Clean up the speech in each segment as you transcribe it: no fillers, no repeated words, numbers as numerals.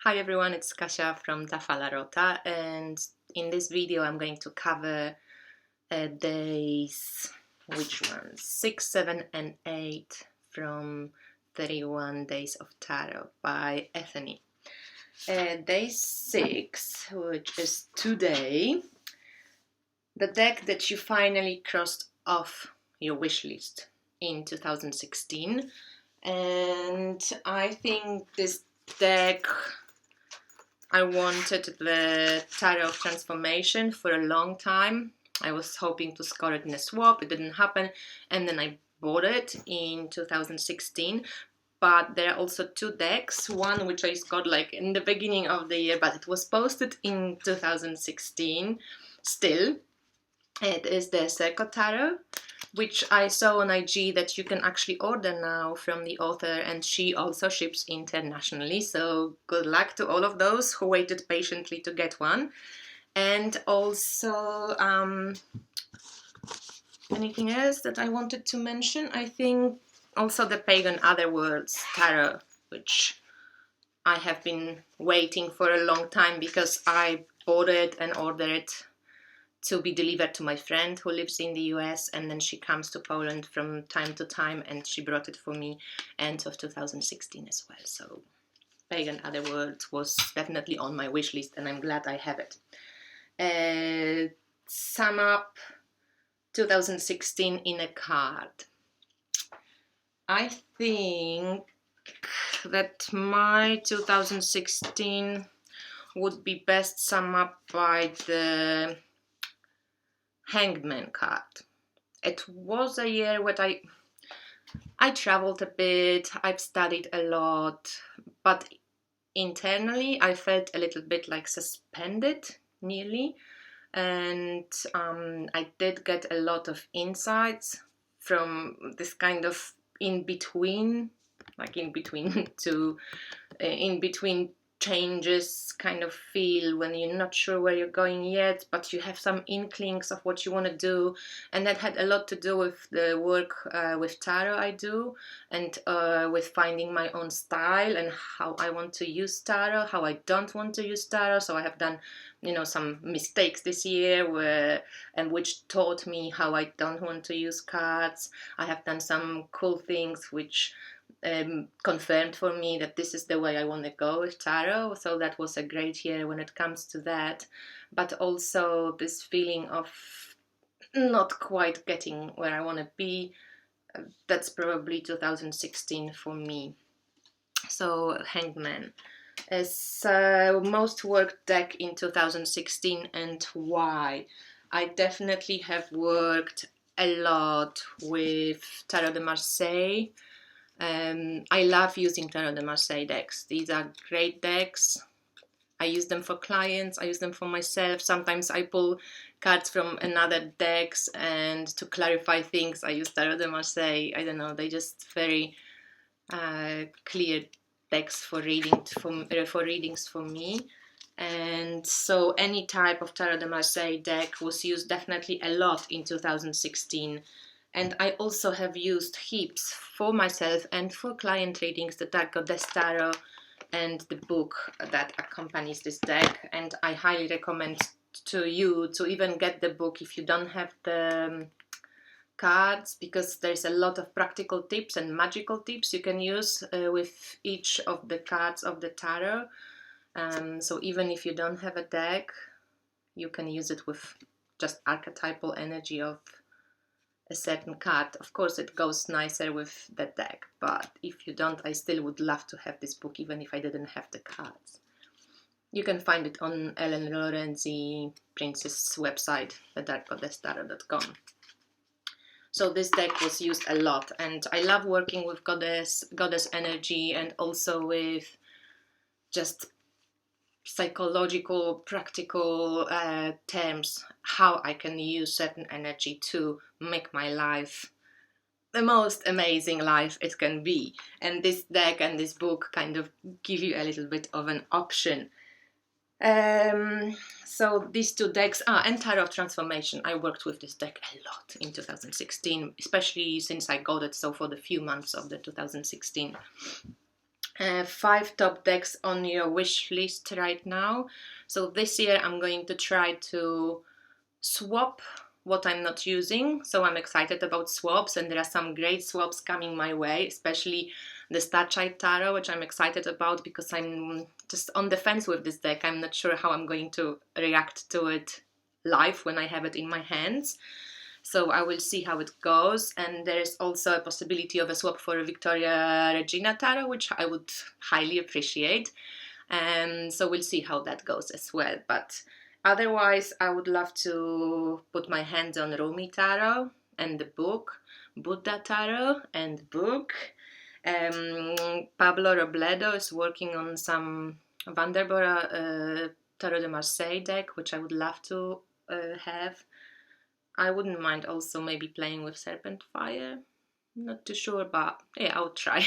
Hi everyone, it's Kasia from Tafalarota, and in this video I'm going to cover days, which ones? 6, 7 and 8 from 31 Days of Tarot by Ethany. Day 6, which is today, the deck that you finally crossed off your wish list in 2016, and I think this deck, I wanted the Tarot of Transformation for a long time. I was hoping to score it in a swap, it didn't happen, and then I bought it in 2016. But there are also two decks, one which I got like in the beginning of the year, but it was posted in 2016 still. It is the Circle Tarot, which I saw on IG that you can actually order now from the author, and she also ships internationally, so good luck to all of those who waited patiently to get one. And also anything else that I wanted to mention, I think also the Pagan Otherworlds Tarot, which I have been waiting for a long time because I bought it and ordered it to be delivered to my friend who lives in the US, and then she comes to Poland from time to time, and she brought it for me end of 2016 as well. So Pagan Otherworld was definitely on my wish list, and I'm glad I have it. Sum up 2016 in a card. I think that my 2016 would be best summed up by the Hanged Man card. It was a year where I traveled a bit, I've studied a lot, but internally I felt a little bit like suspended, nearly, and I did get a lot of insights from this kind of in between changes kind of feel when you're not sure where you're going yet, but you have some inklings of what you want to do. And that had a lot to do with the work with tarot I do, and with finding my own style and how I want to use tarot, how I don't want to use tarot. So I have done some mistakes this year which taught me how I don't want to use cards. I have done some cool things which confirmed for me that this is the way I want to go with tarot. So that was a great year when it comes to that, but also this feeling of not quite getting where I want to be. That's probably 2016 for me. So Hanged Man is most worked deck in 2016, and why? I definitely have worked a lot with Tarot de Marseille. I love using Tarot de Marseille decks. These are great decks. I use them for clients, I use them for myself. Sometimes I pull cards from another decks, and to clarify things I use Tarot de Marseille. I don't know, they just very clear decks for readings for me. And so any type of Tarot de Marseille deck was used definitely a lot in 2016. And I also have used heaps for myself and for client readings, the Dark Goddess Tarot and the book that accompanies this deck. And I highly recommend to you to even get the book if you don't have the cards, because there's a lot of practical tips and magical tips you can use with each of the cards of the tarot. So even if you don't have a deck, you can use it with just archetypal energy of a certain card. Of course it goes nicer with the deck, but if you don't, I still would love to have this book even if I didn't have the cards. You can find it on Ellen Lorenzi Prince's website, thedarkgoddesstarot.com. So this deck was used a lot, and I love working with goddess energy, and also with just psychological, practical terms, how I can use certain energy to make my life the most amazing life it can be. And this deck and this book kind of give you a little bit of an option. So these two decks, and Tarot of Transformation, I worked with this deck a lot in 2016, especially since I got it, so for the few months of the 2016. 5 top decks on your wish list right now. So this year I'm going to try to swap what I'm not using. So I'm excited about swaps, and there are some great swaps coming my way, especially the Starchild Tarot, which I'm excited about because I'm just on the fence with this deck. I'm not sure how I'm going to react to it live when I have it in my hands. So I will see how it goes. And there is also a possibility of a swap for a Victoria Regina Tarot, which I would highly appreciate. And so we'll see how that goes as well. But otherwise, I would love to put my hands on Rumi Tarot and the book, Buddha Tarot and the book. Pablo Robledo is working on some Vanderbora Tarot de Marseille deck, which I would love to have. I wouldn't mind also maybe playing with Serpent Fire. Not too sure, but yeah, I'll try.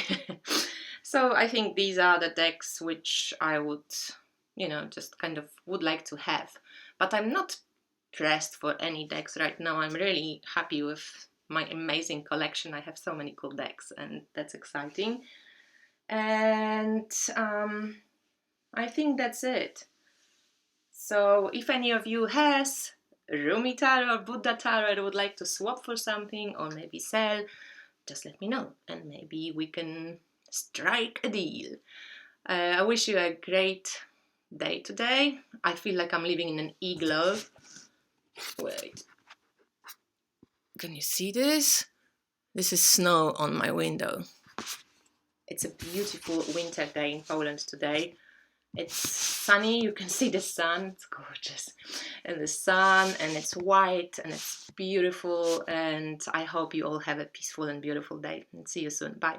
So I think these are the decks which I would, just kind of would like to have. But I'm not pressed for any decks right now. I'm really happy with my amazing collection. I have so many cool decks, and that's exciting. And I think that's it. So if any of you has Rumi Tarot or Buddha Tarot and would like to swap for something or maybe sell, just let me know and maybe we can strike a deal. I wish you a great day today. I feel like I'm living in an igloo. Wait. Can you see this? This is snow on my window. It's a beautiful winter day in Poland today. It's sunny, you can see the sun, it's gorgeous. And the sun, and it's white, and it's beautiful. And I hope you all have a peaceful and beautiful day. And see you soon. Bye.